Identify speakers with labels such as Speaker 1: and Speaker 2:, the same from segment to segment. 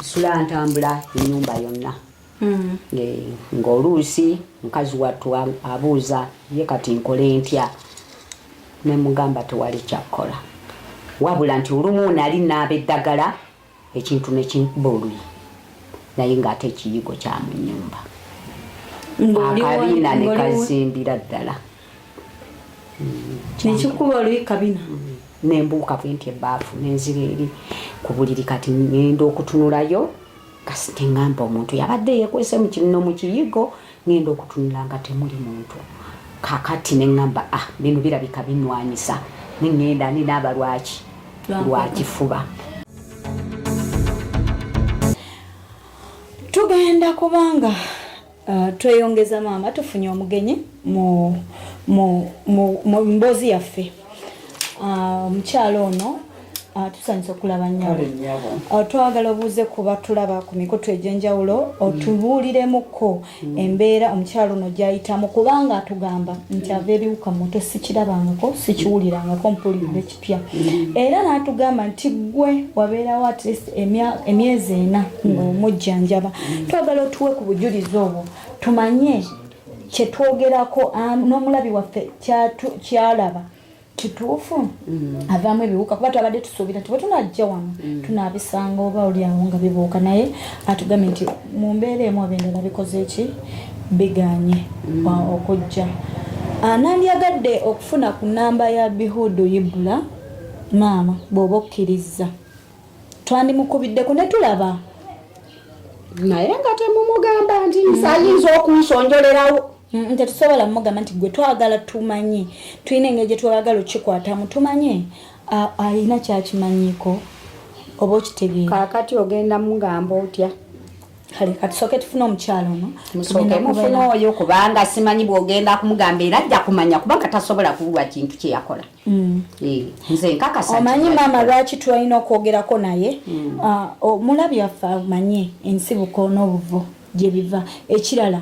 Speaker 1: sula ntambula ennyumba yonna. Ng'oluusi mukazi wattu abuuza ye kati nkole ntya, ne mugamba tewali kyakkola wabula nti olumu nali naaba eddagala ekintu ne kinkuba oluyi naye ng'ate ekiyigo kya mu nnyumba akabiina ne kazimbira ddala
Speaker 2: nekikuba oluyi kabina
Speaker 1: nembuuka bwenti ebbaafu nenzira eri ku buliri kati ngenda okutunulayo kasi teŋŋamba omuntu yabadde yeekwese mu kino mu kiyigo ngenda okutunula nga temuli muntu kakati neŋŋamba bino birabika binnwanyisa neŋŋenda ninaaba lwakifuba.
Speaker 2: Tugenda kubanga tweyongeza maama tufunye omugenyi mu mboozi yaffe omukyalo ono tusanyusa okulaba nnyabo twagala obuuze kuba tulaba ku mikutu egy'enjawulo otubuuliremuko embeera omukyalo ono gy'ayitamu kubanga atugamba nti ava ebiwuka muto sikirabangako sikiwulirangako mpulirira ekipya era n'atugamba nti gwe wabeerawo at least emyezi 4 ng'omujjanjaba twagala otuwe ku bujulizi obwo tumanye kyetwogerako n'omulabi waffe kyalaba kituufu avaamu ebiwuka kuba twabadde tusuubira nti bwe tunajja wano tunaabisanga oba oliawo nga bibuuka naye atugambye nti mu mbeera emu oba endala bikoze ki biganye okujja. Nandyagadde okufuna ku nnamba ya Bihudu Ibula maama bw'oba okkiriza twandimukubiddeko ne tulaba
Speaker 1: naye nga temumugamba nti nsayinza okunsonjolerawo
Speaker 2: nti tusobola mugamba nti gwe twagala tumanye tulina engeri gye twagala okikwatamu tumanye alina kyakimanyiiko oba okitegeera.
Speaker 1: Kaakati ogenda mugamba otya?
Speaker 2: Kale katusooke tufune omukyalo ono
Speaker 1: musooke mufune oyo kubanga simanyi bw'ogenda kumugamba era ajja kumanya kubanga tasobola kuwulwa kintu kye yakola. Nze nkakasa
Speaker 2: omanyi maama lwaki twalina okwogerako naye omulabi waffe amanye ensibuko n'obuvo gye biva ekirala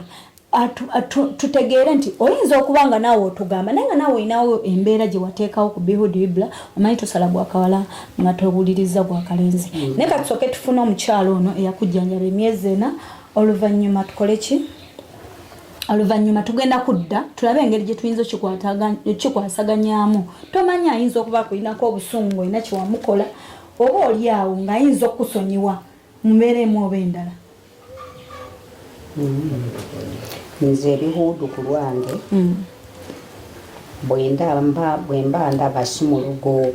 Speaker 2: tutegeere nti oyinza okuba nga naawe otugamba naye nga naawe olinawo embeera gye wateekawo ku Bihudu Ibula omanyi tosala gwakawala nga towuliriza gwakalenzi naye katusooke tufune omukyalo ono eyakujjanjaba emyezi 4 oluvannyuma tukole ki oluvannyuma tugenda kudda tulabe engeri gye tuyinza okikwasaganyamu tomanyi ayinza okuba kulinako obusungu olina kyewamukola oba oli awo ng'ayinza okukusonyiwa mu mbeera emu oba endala.
Speaker 1: Nze Bihudu ku lwange bwemba ndaba si mu lugo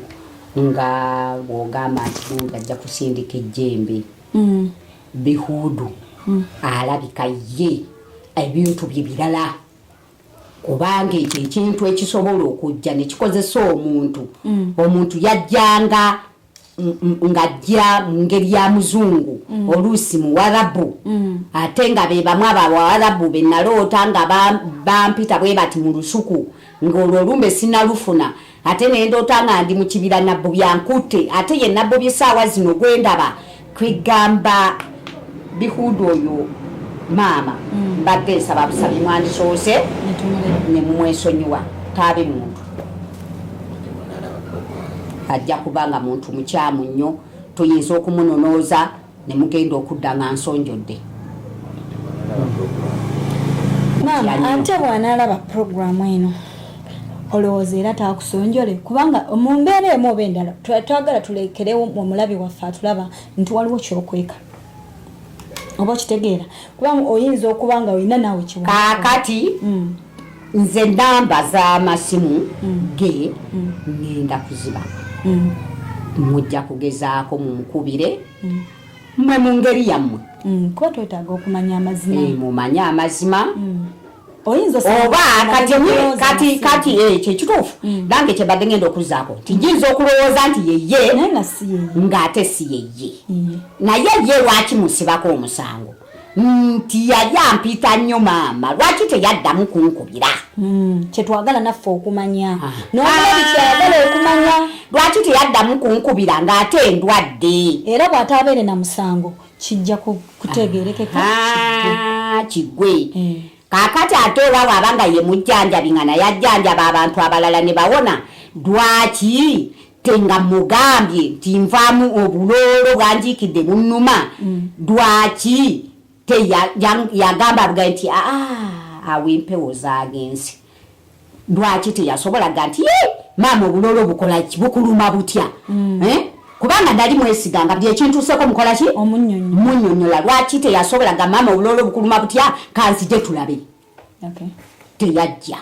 Speaker 1: nga bw'ogamba nti ajja kusindika ejjembe Bihudu alabika ye ebintu bye birala kubanga ekyo ekintu ekisobola okujja ne kikozesa omuntu yajjanga ng'ajja mu ngeri ya muzungu oluusi muwarabu ate nga be bamu abawarabu be naloota nga bampita bwe bati mu lusuku ng'olwo olumbe sinalufuna ate ne ndoota nga ndi mu kibira nabbo byankutte ate ye nabbo by'essaawa zino gwendaba kwegamba Bihudu oyo maama mbadde nsaba busabi mwandisoose ne mumwesonyiwa taabe muntu ajja kubanga muntu mukyamu nnyo tuyinza okumunonooza ne mugenda okudda nga nsonjodde.
Speaker 2: Maama ate bw'anaalaba puroguramu eno olowooza era taakusonjole kubanga mu mbeera emu oba endala twagala tulekerewo omulabi waffe atulaba nti waliwo kyokweka oba okitegeera kubanga oyinza okuba nga olina naawe kiwa
Speaker 1: kaakati nze namba z'amasimu ge ngenda kuziba mujja kugezaako mumukubire mmwe mu ngeri yammwe
Speaker 2: kuba twetaaga okumanya amazima
Speaker 1: mumanye amazima
Speaker 2: oyinza
Speaker 1: oba kati kyekituufu nange kyebadde ngenda okuzaako tiyinza okulowooza nti yeye ng'ate si yeye naye ye lwaki musibako omusango nti yali ampita nnyo maama lwaki teyaddamu kunkubira
Speaker 2: kyetwagala naffe okumanya n'omulabi kyayagala okumanya
Speaker 1: lwaki teyaddamu kunkubira ng'ate ndwadde
Speaker 2: era bw'ataabeere na musango kijja kutegeerekeka
Speaker 1: kiggwe kaakati ate oba bw'abanga ye mujjanjabi nga naye ajjanjaba abantu abalala ne bawona lwaki tenga mugambye nti nvaamu obuloolo bwanjikidde bunnuma lwaki yagamba buga nti awo empewo zaagenze lwaki teyasobolaga nti maama obuloolo bukolaki bukuluma butya kubanga nali mwesiganga buli ekintuuseko mukolaki omunnyonnyola lwaki teyasobolaga maama obuloolo bukuluma butya kanzije tulabe teyajja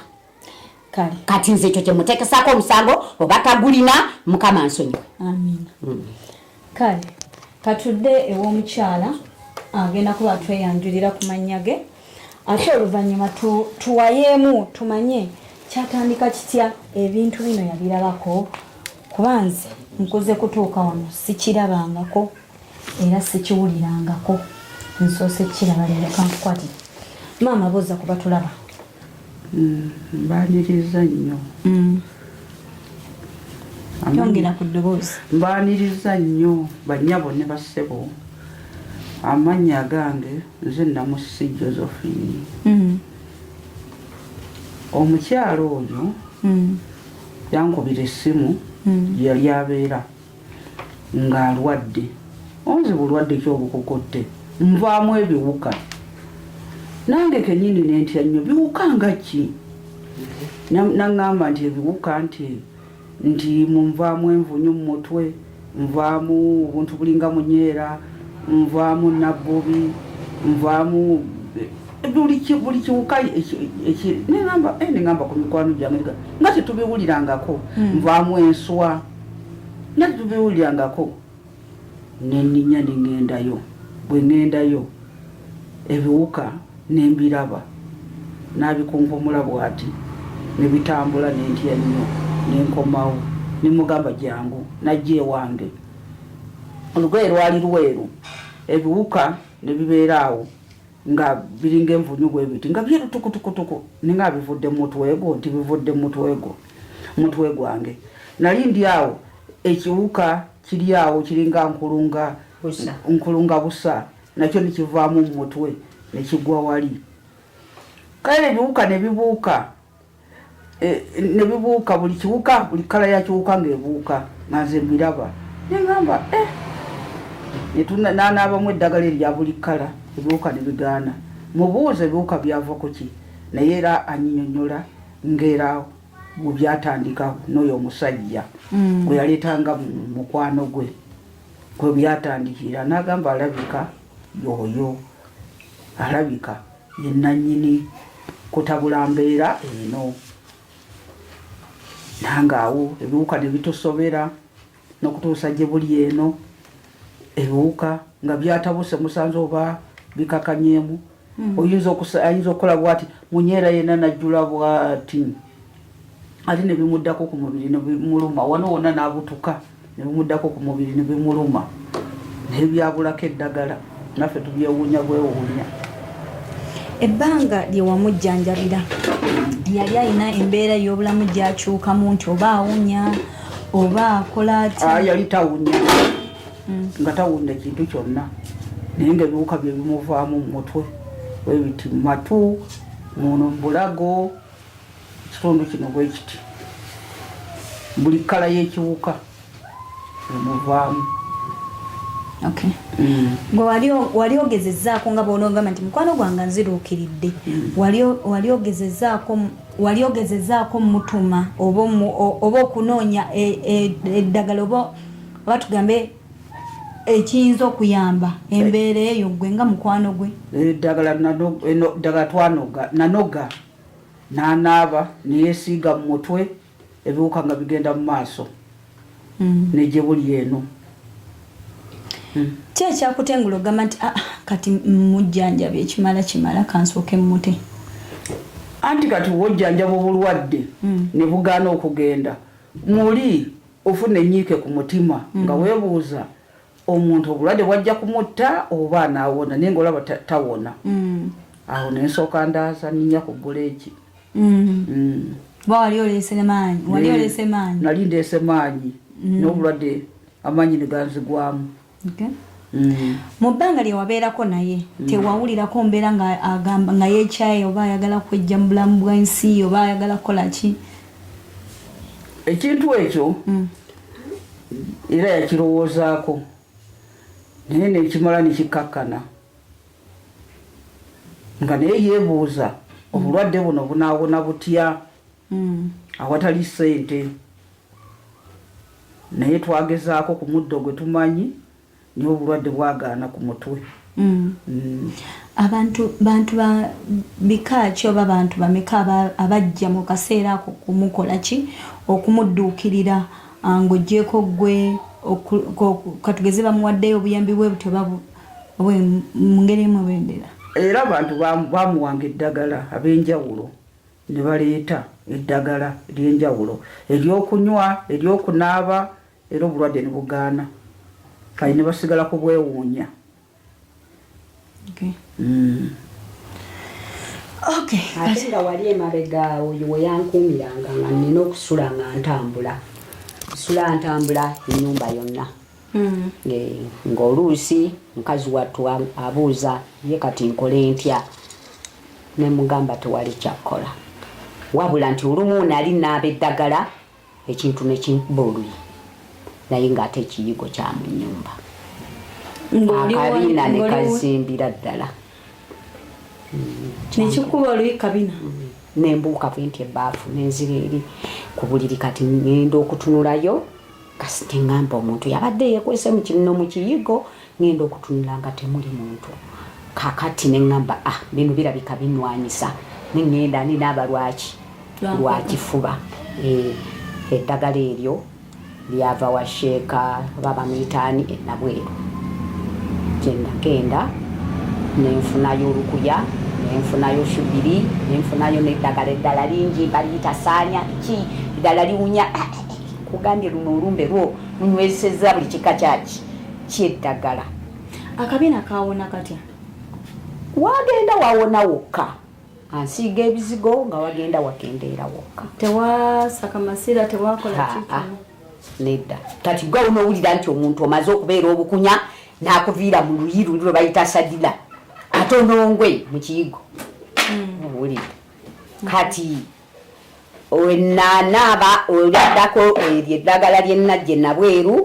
Speaker 1: kati nze ekyo kyemuteekesako omusango oba tagulina mukama nsonyi
Speaker 2: kale katudde ew'omukyala agenda kuba tweyanjulira ku mannya ge ate oluvannyuma tuwayeemu tumanye kyatandika kitya ebintu bino yabirabako kuba nze nkuze kutuuka wano sikirabangako era sikiwulirangako nsoose kiraba leero kankukwati maama bozza kuba tulaba
Speaker 3: mbaniriza nnyo
Speaker 2: yongera ku ddoboozi
Speaker 3: mbaniriza nnyo bannyabo ne bassebo amannya gange nze namusi Josephine omukyalo oyo yankubira essimu yali abeera ng'alwadde onzi bulwadde kyobukukutte nvaamu ebiwuka nange kenyini nentya nnyo biwuka nga ki naŋŋamba nti ebiwuka nti munvaamu envunyu mu mutwe nvaamu obuntu bulinga munyeera nvaamu nabbubi nvaamu buli kiwuka neŋŋamba ku mikwano gyange nga tetubiwulirangako nvaamu enswa nga tetubiwulirangako nenninya neŋŋendayo bwe ŋŋendayo ebiwuka nembiraba nabikunkumula bwati nebitambula nentya nnyo nenkomawo nemugamba jangu najja ewange olugoye lwali lweru ebiwuka nebibeeraawo nga biringa envunyu bwe biti nga byerutukutukutuku ninga bivudde mutwego nti bivudde mutwe gwange nali ndi awo ekiwuka kiri awo kiringa nkulunga busa nakyo nikivaamu mu mutwe nekigwa wali kale ebiwuka nebibuuka buli kiwuka buli kala ya kiwuka ng'ebuuka nganze mbiraba neŋŋamba nanaabamu eddagala erya buli kala ebiwuka nebigaana mubuuza ebiwuka byava ku ki naye era annyonnyola ng'era bwe byatandika n'oyo omusajja gwe yaleetanga mukwano gwe gwe byatandikira n'agamba alabika yoyo alabika yennannyini kutabula mbeera eno nange awo ebiwuka ne bitusobera n'okutuusa gye buli eno ebiwuka nga byatabuse musanze oba bikakanyeemu ayinza okukola bwati munyeera yena najjula bwati ate ne bimuddako ku mubiri ne bimuluma wano wonna n'abutuka ne bimuddako ku mubiri ne bimuluma naye byabulako eddagala naffe tubyewuunya bwewuunya
Speaker 2: ebbanga lye wamujjanjabira yali alina embeera y'obulamu gyakyukamu nti oba awunya oba akola ati
Speaker 3: yali tawunya nga tawunya kintu kyonna naye nga ebiwuka bye bimuvaamu mu mutwe webiti matu muno bulago ekitundu kino bwe kiti buli kala y'ekiwuka emuvaamu
Speaker 2: gwe wali ogezezzaako nga bw'onoogamba nti mukwano gwange nziruukiridde wali ogezezzaako mutuma oba okunoonya eddagala oba tugambe ekiyinza okuyamba embeera eyo gwe nga mukwano gwe
Speaker 3: eddagala nanoga n'anaaba neyeesiiga mu mutwe ebiwuka nga bigenda mu maaso negye buli eno
Speaker 2: ki ekyakutengula ogamba nti kati mujjanjaba ekimala kansooke mumute
Speaker 3: anti kati wojjanjaba obulwadde ne bugaana okugenda muli ofuna enyiike ku mutima nga weebuuza omuntu obulwadde bwajja kumutta oba anaawona naye ngaolaba tawona awo nensooka ndaaza ninya kugula eki
Speaker 2: wali oleese maanyi
Speaker 3: nali ndeese maanyi n'obulwadde amaanyi ne ganzigwamu
Speaker 2: mu bbanga lye wabeerako naye tewawulirako mbeera nga agamba nga yeekyaye oba ayagala kwejja mu bulamu bw'ensi oba ayagala kukola ki
Speaker 3: ekintu ekyo era yakirowoozaako naye nekimala nekikakkana nga naye yeebuuza obulwadde buno bunaawona butya awatali ssente. Naye twagezaako ku muddo gwe tumanyi niye obulwadde bwagaana ku mutwe.
Speaker 2: Abantu bika ki oba bantu bameka abajja mu kaseera ako kumukola ki okumudduukirira ng'oggyeko ggwe katugeze bamuwaddeyo obuyambi bwe butyo mu ngeri emu bendera?
Speaker 3: Era abantu bamuwanga eddagala ab'enjawulo ne baleeta eddagala ery'enjawulo ery'okunywa ery'okunaaba era obulwadde ne bugaana kale ne basigala ku bwewuunya.
Speaker 1: Ate nga wali emabega oyo we yankuumiranga nga nnina okusula nga ntambula nsula ennyumba yonna. Ng'oluusi mukazi wattu abuuza ye kati nkole ntya ne mugamba tewali kyakkola wabula nti olumu nali naaba eddagala ekintu ne kinkuba oluyi naye ng'ate ekiyigo kya mu nnyumba akabiina ne kazimbira ddala
Speaker 2: nekikuba oluyi kabina
Speaker 1: nembuuka bwenti ebbaafu nenzira eri ku buliri kati ngenda okutunulayo kasi teŋŋamba omuntu yabadde yeekwese mu kiyigo ngenda okutunula nga temuli muntu kakati neŋŋamba bino birabika binnwanyisa neŋŋenda ninaaba lwakifuba. Eddagala eryo lyava wa sheeka oba bamuyitaani enabweru gyendagenda nenfunayo olukuya nenfunayo shubiri nenfunayo n'eddagala eddala lingi baliyita saanya ki eddala liwunya kugambye luno olumbe lwo lunyweseza buli kika kyaki kyeddagala.
Speaker 2: Akabiina kawona katya?
Speaker 1: Wagenda wawona wokka ansiiga ebizigo nga wagenda wakendeera wokka
Speaker 2: tewasaka masira tewakola kiki
Speaker 1: nedda kati gwe onowulira nti omuntu omaze okubeera obukunya n'akuviira mu luyiru lwe bayita sadira ate onongwe mu kiyigo owulira kati wenanaaba olyaddako eryo eddagala lyennajja enabweru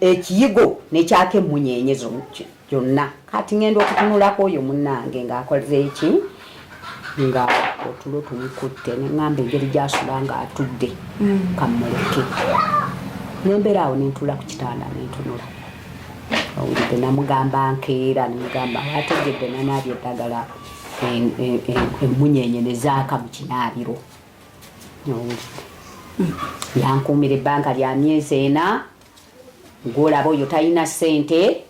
Speaker 1: ekiyigo nekyako emunyenye gyonna kati ngenda okutunulako oyo munnange ng'akoze eki nga otulo tumukutte neŋŋamba engeri gyasula ng'atudde kammuleke nembeera awo nentula ku kitanda nentunula owulidde namugamba nkeera nemugamba wategedde nanaabye eddagala emunyenye nezaaka mu kinaabiro owulidde yankuumira ebbanga lya myezi 4 ng'olaba oyo talina ssente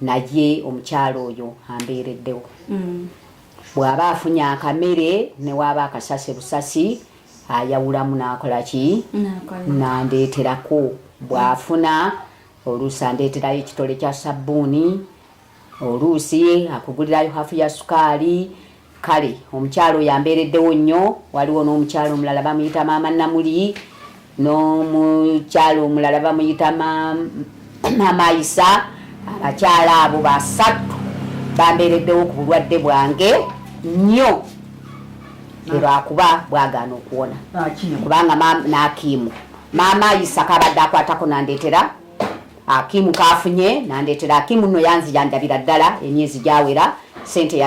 Speaker 1: naye omukyalo oyo ambeereddewo bw'aba afunye akamere ne waaba akasase busasi ayawulamu n'akola ki nandeeterako bw'afuna oluusi andeeterayo ekitole kya sabbuuni oluusi akugulirayo hafu ya sukaali kale omukyalo oyo ambeereddewo nnyo. Waliwo n'omukyalo omulala bamuyita maama Namuli n'omukyalo omulala bamuyita maama Isa. Abakyala abo basatu bambeereddewo ku bulwadde bwange nnyo lwakuba bwagaana okuwona kubanga n'akiimu maama Isa kabadde akwatako nandeetera akiimu kafunye nandeetera akiimu nno yanzijanjabira ddala emyezi gyawera sente